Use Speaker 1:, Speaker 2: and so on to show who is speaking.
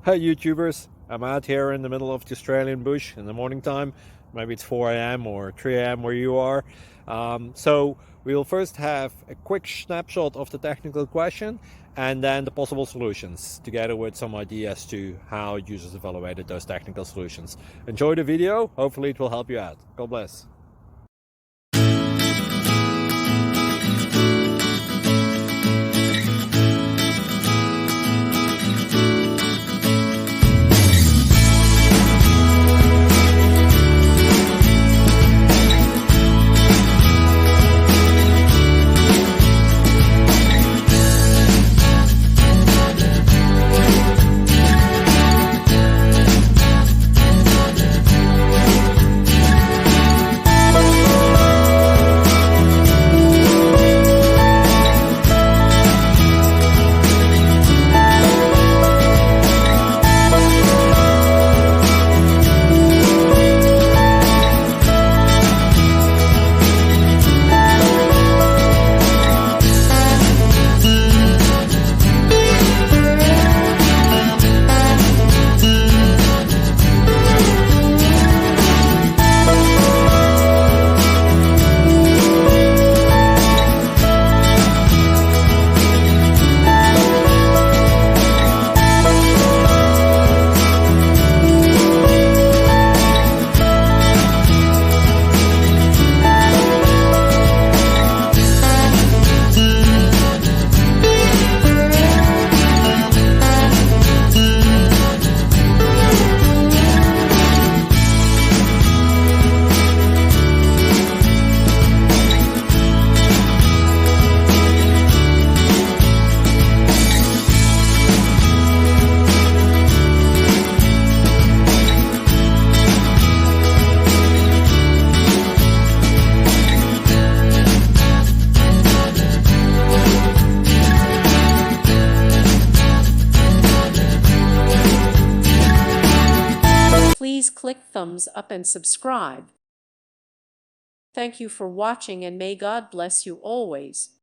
Speaker 1: Hey YouTubers, I'm out here in the middle of the Australian bush in the morning time. Maybe it's 4 a.m. or 3 a.m. where you are. So we'll first have a quick snapshot of the technical question and then the possible solutions, together with some ideas to how users evaluated those technical solutions. Enjoy the video, hopefully it will help you out. God bless.
Speaker 2: Please click thumbs up and subscribe. Thank you for watching, and may God bless you always.